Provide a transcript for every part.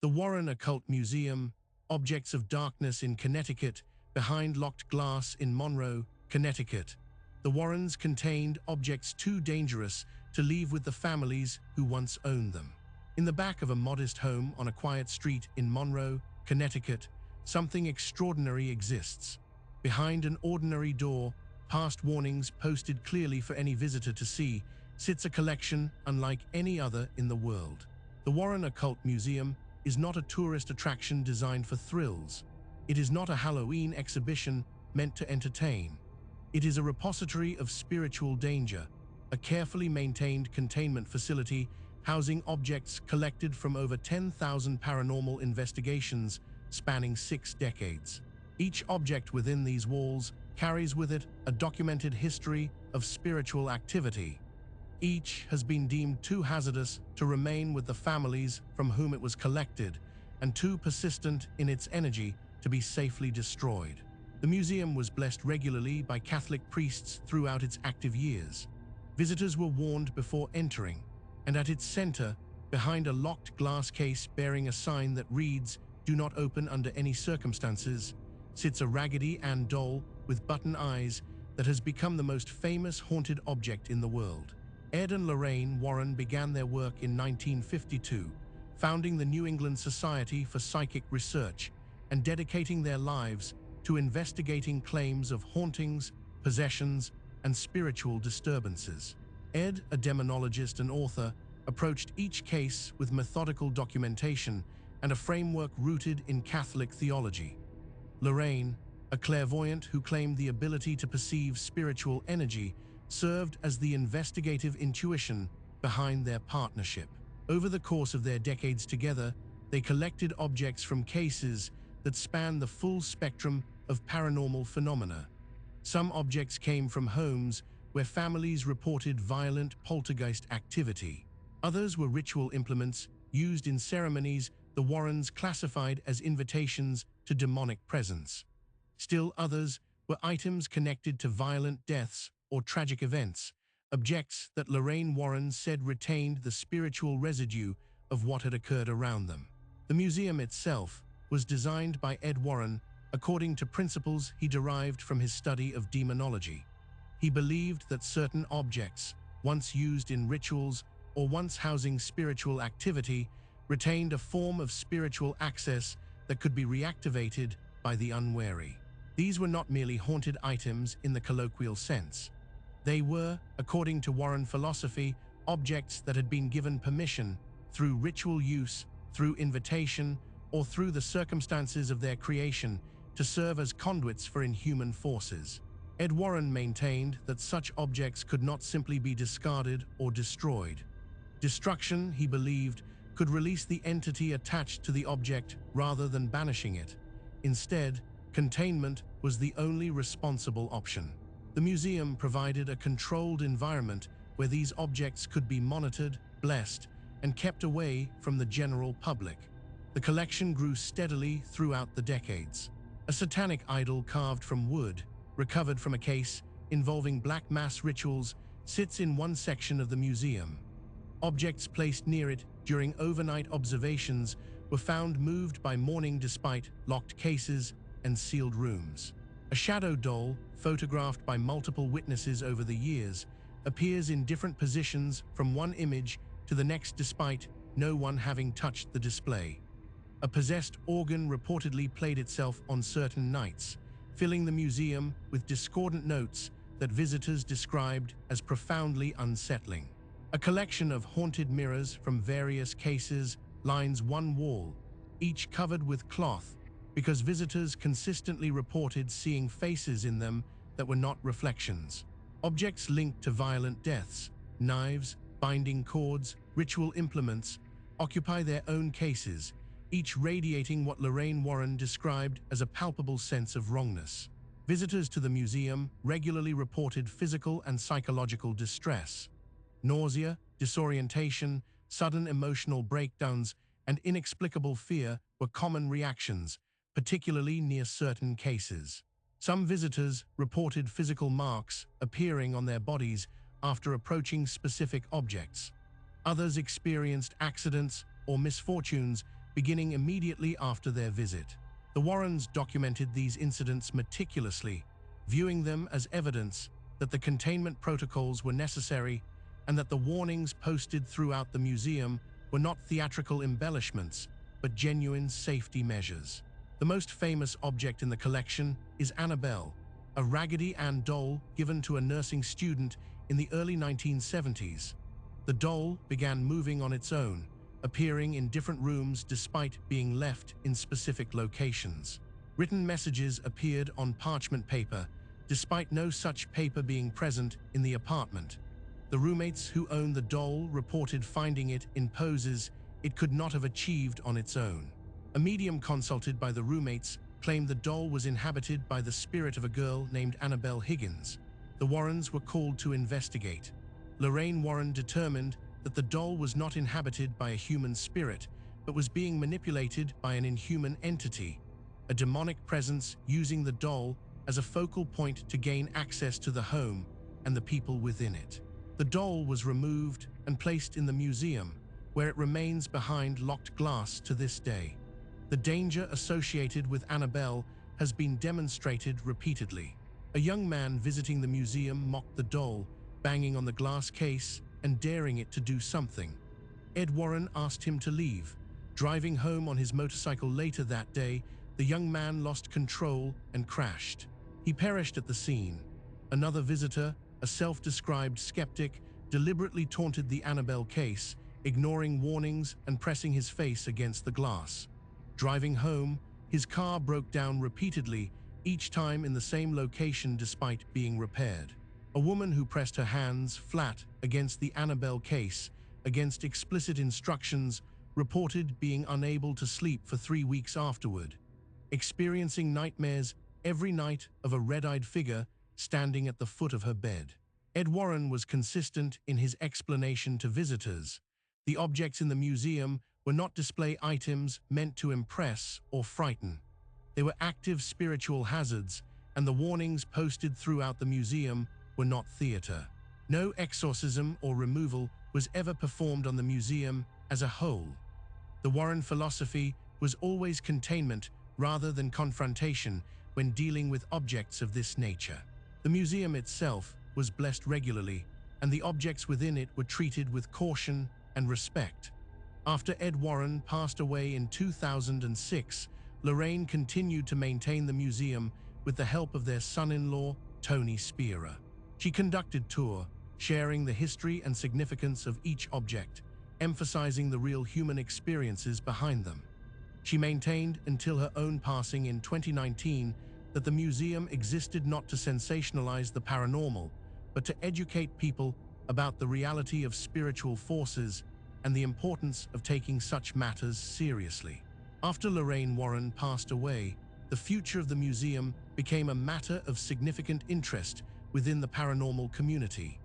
The Warren Occult Museum, Objects of Darkness in Connecticut, behind locked glass in Monroe, Connecticut. The Warrens contained objects too dangerous to leave with the families who once owned them. In the back of a modest home on a quiet street in Monroe, Connecticut, something extraordinary exists. Behind an ordinary door, past warnings posted clearly for any visitor to see, sits a collection unlike any other in the world. The Warren Occult Museum is not a tourist attraction designed for thrills. It is not a Halloween exhibition meant to entertain. It is a repository of spiritual danger, a carefully maintained containment facility housing objects collected from over 10,000 paranormal investigations spanning 6 decades. Each object within these walls carries with it a documented history of spiritual activity. Each has been deemed too hazardous to remain with the families from whom it was collected, and too persistent in its energy to be safely destroyed. The museum was blessed regularly by Catholic priests throughout its active years. Visitors were warned before entering, and at its center, behind a locked glass case bearing a sign that reads, "Do not open under any circumstances," sits a Raggedy Ann doll with button eyes that has become the most famous haunted object in the world. Ed and Lorraine Warren began their work in 1952, founding the New England Society for Psychic Research and dedicating their lives to investigating claims of hauntings, possessions, and spiritual disturbances. Ed, a demonologist and author, approached each case with methodical documentation and a framework rooted in Catholic theology. Lorraine, a clairvoyant who claimed the ability to perceive spiritual energy, served as the investigative intuition behind their partnership. Over the course of their decades together, they collected objects from cases that span the full spectrum of paranormal phenomena. Some objects came from homes where families reported violent poltergeist activity. Others were ritual implements used in ceremonies the Warrens classified as invitations to demonic presence. Still others were items connected to violent deaths or tragic events, objects that Lorraine Warren said retained the spiritual residue of what had occurred around them. The museum itself was designed by Ed Warren according to principles he derived from his study of demonology. He believed that certain objects, once used in rituals or once housing spiritual activity, retained a form of spiritual access that could be reactivated by the unwary. These were not merely haunted items in the colloquial sense. They were, according to Warren philosophy, objects that had been given permission through ritual use, through invitation, or through the circumstances of their creation to serve as conduits for inhuman forces. Ed Warren maintained that such objects could not simply be discarded or destroyed. Destruction, he believed, could release the entity attached to the object rather than banishing it. Instead, containment was the only responsible option. The museum provided a controlled environment where these objects could be monitored, blessed, and kept away from the general public. The collection grew steadily throughout the decades. A satanic idol carved from wood, recovered from a case involving black mass rituals, sits in one section of the museum. Objects placed near it during overnight observations were found moved by morning despite locked cases and sealed rooms. A shadow doll, photographed by multiple witnesses over the years, appears in different positions from one image to the next despite no one having touched the display. A possessed organ reportedly played itself on certain nights, filling the museum with discordant notes that visitors described as profoundly unsettling. A collection of haunted mirrors from various cases lines one wall, each covered with cloth, because visitors consistently reported seeing faces in them that were not reflections. Objects linked to violent deaths, knives, binding cords, ritual implements, occupy their own cases, each radiating what Lorraine Warren described as a palpable sense of wrongness. Visitors to the museum regularly reported physical and psychological distress. Nausea, disorientation, sudden emotional breakdowns, and inexplicable fear were common reactions, particularly near certain cases. Some visitors reported physical marks appearing on their bodies after approaching specific objects. Others experienced accidents or misfortunes beginning immediately after their visit. The Warrens documented these incidents meticulously, viewing them as evidence that the containment protocols were necessary and that the warnings posted throughout the museum were not theatrical embellishments, but genuine safety measures. The most famous object in the collection is Annabelle, a Raggedy Ann doll given to a nursing student in the early 1970s. The doll began moving on its own, appearing in different rooms despite being left in specific locations. Written messages appeared on parchment paper, despite no such paper being present in the apartment. The roommates who owned the doll reported finding it in poses it could not have achieved on its own. A medium consulted by the roommates claimed the doll was inhabited by the spirit of a girl named Annabelle Higgins. The Warrens were called to investigate. Lorraine Warren determined that the doll was not inhabited by a human spirit, but was being manipulated by an inhuman entity, a demonic presence using the doll as a focal point to gain access to the home and the people within it. The doll was removed and placed in the museum, where it remains behind locked glass to this day. The danger associated with Annabelle has been demonstrated repeatedly. A young man visiting the museum mocked the doll, banging on the glass case and daring it to do something. Ed Warren asked him to leave. Driving home on his motorcycle later that day, the young man lost control and crashed. He perished at the scene. Another visitor, a self-described skeptic, deliberately taunted the Annabelle case, ignoring warnings and pressing his face against the glass. Driving home, his car broke down repeatedly, each time in the same location despite being repaired. A woman who pressed her hands flat against the Annabelle case, against explicit instructions, reported being unable to sleep for 3 weeks afterward, experiencing nightmares every night of a red-eyed figure standing at the foot of her bed. Ed Warren was consistent in his explanation to visitors. The objects in the museum were not display items meant to impress or frighten. They were active spiritual hazards, and the warnings posted throughout the museum were not theater. No exorcism or removal was ever performed on the museum as a whole. The Warren philosophy was always containment rather than confrontation when dealing with objects of this nature. The museum itself was blessed regularly, and the objects within it were treated with caution and respect. After Ed Warren passed away in 2006, Lorraine continued to maintain the museum with the help of their son-in-law, Tony Spira. She conducted tours, sharing the history and significance of each object, emphasizing the real human experiences behind them. She maintained until her own passing in 2019 that the museum existed not to sensationalize the paranormal, but to educate people about the reality of spiritual forces and the importance of taking such matters seriously. After Lorraine Warren passed away, the future of the museum became a matter of significant interest within the paranormal community.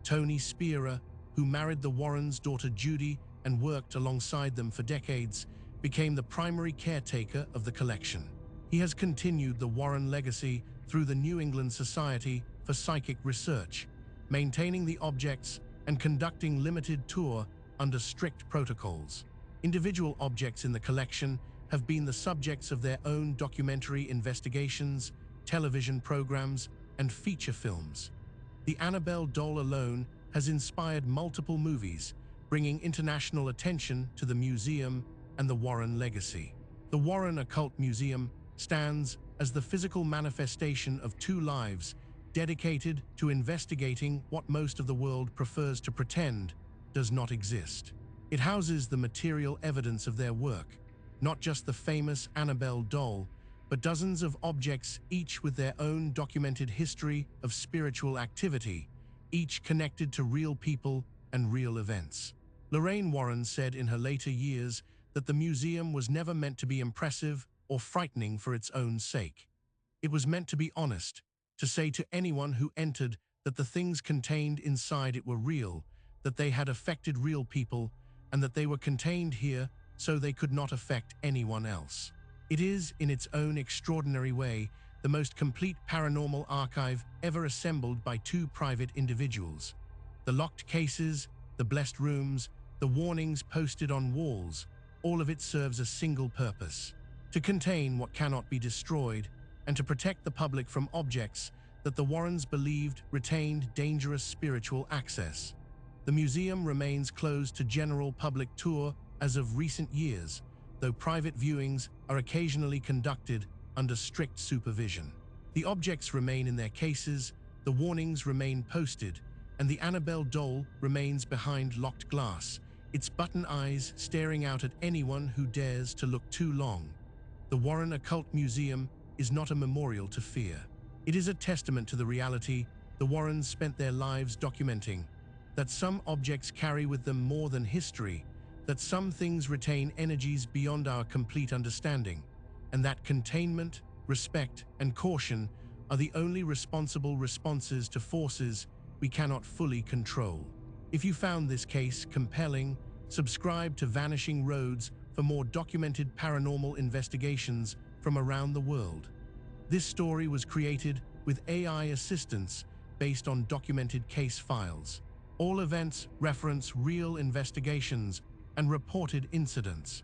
Tony Spira, who married the Warrens' daughter Judy and worked alongside them for decades, became the primary caretaker of the collection. He has continued the Warren legacy through the New England Society for Psychic Research, maintaining the objects and conducting limited tours under strict protocols. Individual objects in the collection have been the subjects of their own documentary investigations, television programs, and feature films. The Annabelle doll alone has inspired multiple movies, bringing international attention to the museum and the Warren legacy. The Warren Occult Museum stands as the physical manifestation of two lives dedicated to investigating what most of the world prefers to pretend does not exist. It houses the material evidence of their work, not just the famous Annabelle doll, but dozens of objects, each with their own documented history of spiritual activity, each connected to real people and real events. Lorraine Warren said in her later years that the museum was never meant to be impressive or frightening for its own sake. It was meant to be honest, to say to anyone who entered that the things contained inside it were real, that they had affected real people, and that they were contained here so they could not affect anyone else. It is, in its own extraordinary way, the most complete paranormal archive ever assembled by two private individuals. The locked cases, the blessed rooms, the warnings posted on walls, all of it serves a single purpose: to contain what cannot be destroyed and to protect the public from objects that the Warrens believed retained dangerous spiritual access. The museum remains closed to general public tour as of recent years, though private viewings are occasionally conducted under strict supervision. The objects remain in their cases, the warnings remain posted, and the Annabelle doll remains behind locked glass, its button eyes staring out at anyone who dares to look too long. The Warren Occult Museum is not a memorial to fear. It is a testament to the reality the Warrens spent their lives documenting: that some objects carry with them more than history, that some things retain energies beyond our complete understanding, and that containment, respect, and caution are the only responsible responses to forces we cannot fully control. If you found this case compelling, subscribe to Vanishing Roads for more documented paranormal investigations from around the world. This story was created with AI assistance based on documented case files. All events reference real investigations and reported incidents.